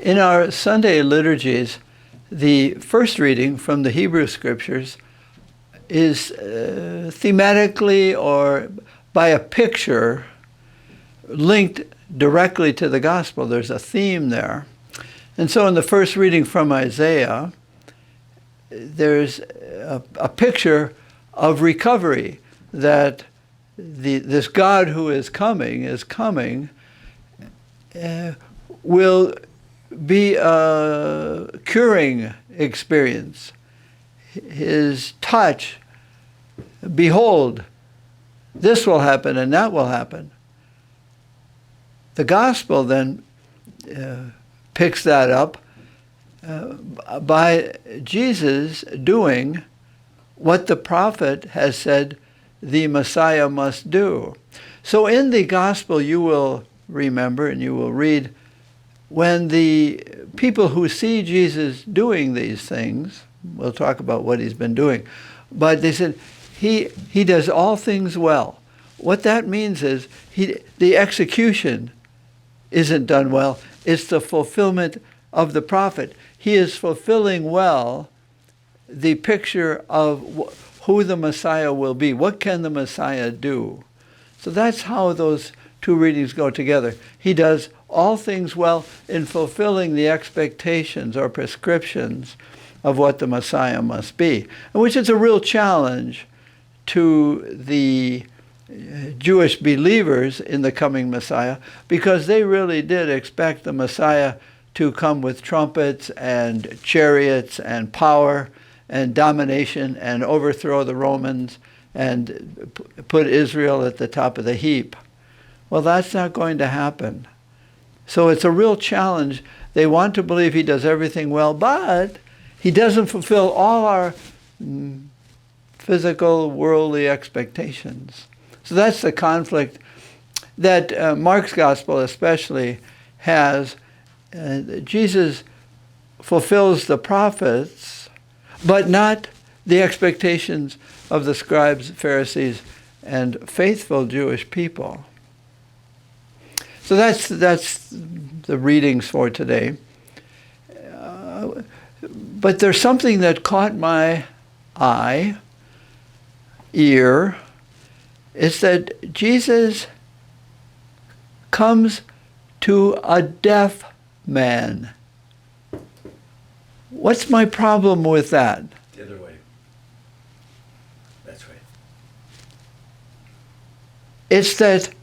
In our Sunday liturgies, the first reading from the Hebrew Scriptures is thematically or by a picture linked directly to the gospel. There's a theme there. And so in the first reading from Isaiah, there's a picture of recovery, that this God who is coming, will be a curing experience. His touch, behold, this will happen and that will happen. The gospel then picks that up by Jesus doing what the prophet has said the Messiah must do. So in the gospel you will remember and you will read, when the people who see Jesus doing these things, we'll talk about what he's been doing, but they said, he does all things well. What that means is the execution isn't done well. It's the fulfillment of the prophet. He is fulfilling well the picture of who the Messiah will be. What can the Messiah do? So that's how those two readings go together. He does all things well in fulfilling the expectations or prescriptions of what the Messiah must be, which is a real challenge to the Jewish believers in the coming Messiah, because they really did expect the Messiah to come with trumpets and chariots and power and domination and overthrow the Romans and put Israel at the top of the heap. Well, that's not going to happen. So it's a real challenge. They want to believe he does everything well, but he doesn't fulfill all our physical, worldly expectations. So that's the conflict that Mark's gospel especially has. Jesus fulfills the prophets, but not the expectations of the scribes, Pharisees, and faithful Jewish people. So that's the readings for today. But there's something that caught my eye, ear, is that Jesus comes to a deaf man. What's my problem with that? The other way. That's right. It's that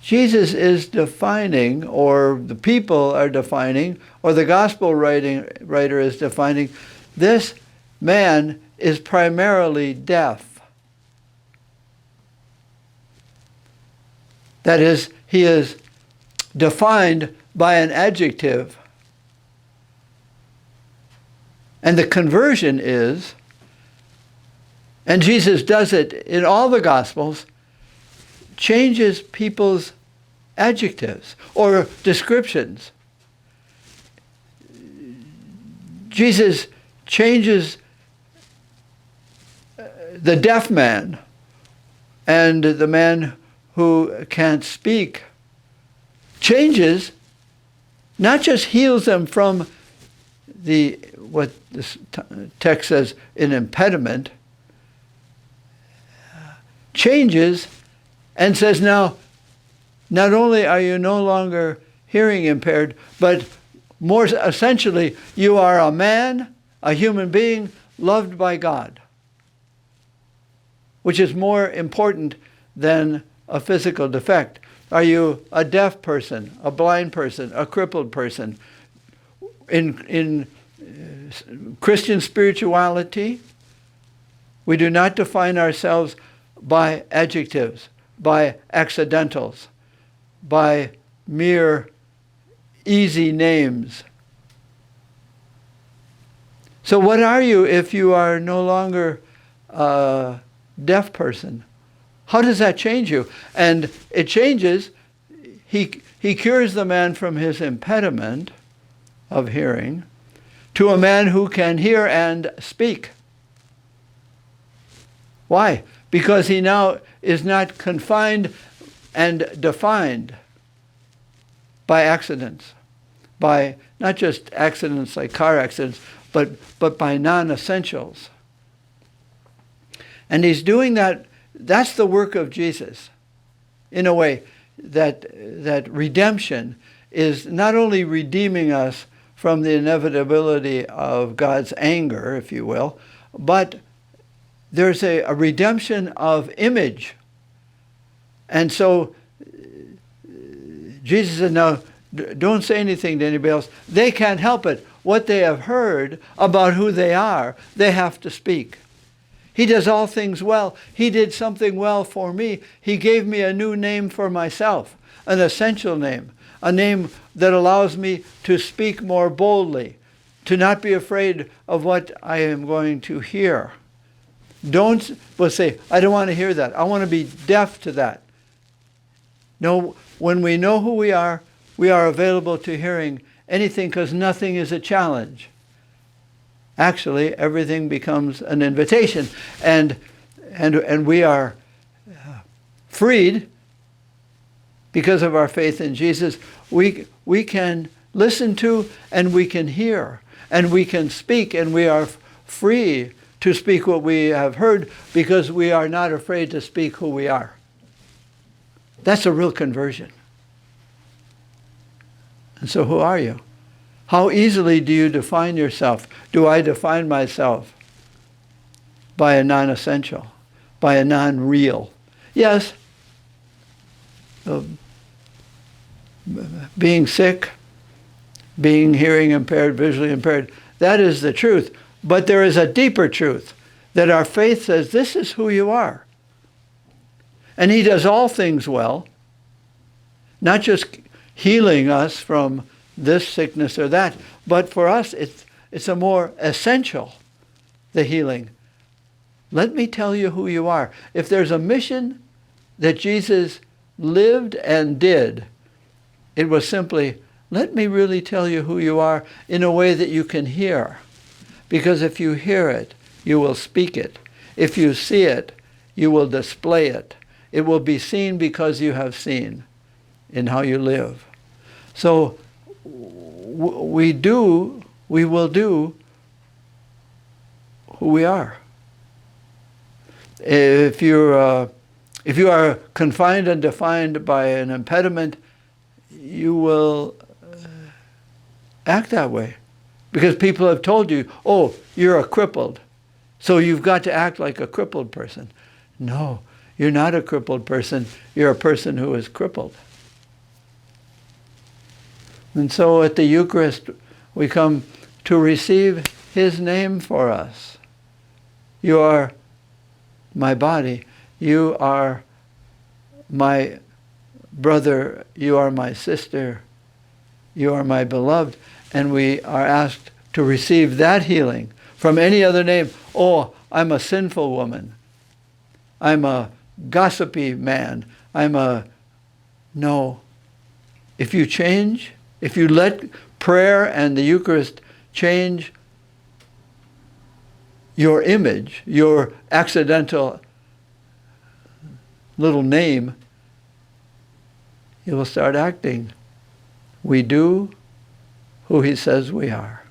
Jesus is defining, or the people are defining, or the gospel writer is defining, this man is primarily deaf. That is, he is defined by an adjective. And the conversion is, and Jesus does it in all the Gospels, changes people's adjectives or descriptions. Jesus changes the deaf man and the man who can't speak, changes, not just heals them from what this text says, an impediment, changes and says, now, not only are you no longer hearing impaired, but more essentially, you are a man, a human being, loved by God, which is more important than a physical defect. Are you a deaf person, a blind person, a crippled person? In Christian spirituality, we do not define ourselves by adjectives, by accidentals, by mere easy names. So what are you if you are no longer a deaf person? How does that change you? And it changes, he cures the man from his impediment of hearing to a man who can hear and speak. Why? Because he now is not confined and defined by accidents, by not just accidents like car accidents, but by non-essentials. And he's doing that. That's the work of Jesus, in a way, that redemption is not only redeeming us from the inevitability of God's anger, if you will, but there's a redemption of image. And so Jesus said, now, don't say anything to anybody else. They can't help it. What they have heard about who they are, they have to speak. He does all things well. He did something well for me. He gave me a new name for myself, an essential name, a name that allows me to speak more boldly, to not be afraid of what I am going to hear. Don't say, I don't want to hear that. I want to be deaf to that. No, when we know who we are available to hearing anything, because nothing is a challenge. Actually, everything becomes an invitation, and we are freed because of our faith in Jesus. We can listen to, and we can hear, and we can speak, and we are free to speak what we have heard because we are not afraid to speak who we are. That's a real conversion. And so who are you? How easily do you define yourself? Do I define myself by a non-essential, by a non-real? Yes, being sick, being hearing impaired, visually impaired, that is the truth. But there is a deeper truth, that our faith says this is who you are. And he does all things well, not just healing us from this sickness or that, but for us it's a more essential, the healing. Let me tell you who you are. If there's a mission that Jesus lived and did, it was simply, let me really tell you who you are in a way that you can hear. Because if you hear it, you will speak it. If you see it, you will display it. It will be seen because you have seen in how you live. So we will do who we are. If you are confined and defined by an impediment, you will act that way. Because people have told you, oh, you're a crippled, so you've got to act like a crippled person. No, you're not a crippled person. You're a person who is crippled. And so at the Eucharist, we come to receive his name for us. You are my body. You are my brother. You are my sister. You are my beloved. And we are asked to receive that healing from any other name. Oh, I'm a sinful woman. I'm a gossipy man. No. If you change, if you let prayer and the Eucharist change your image, your accidental little name, you will start acting. We do who he says we are.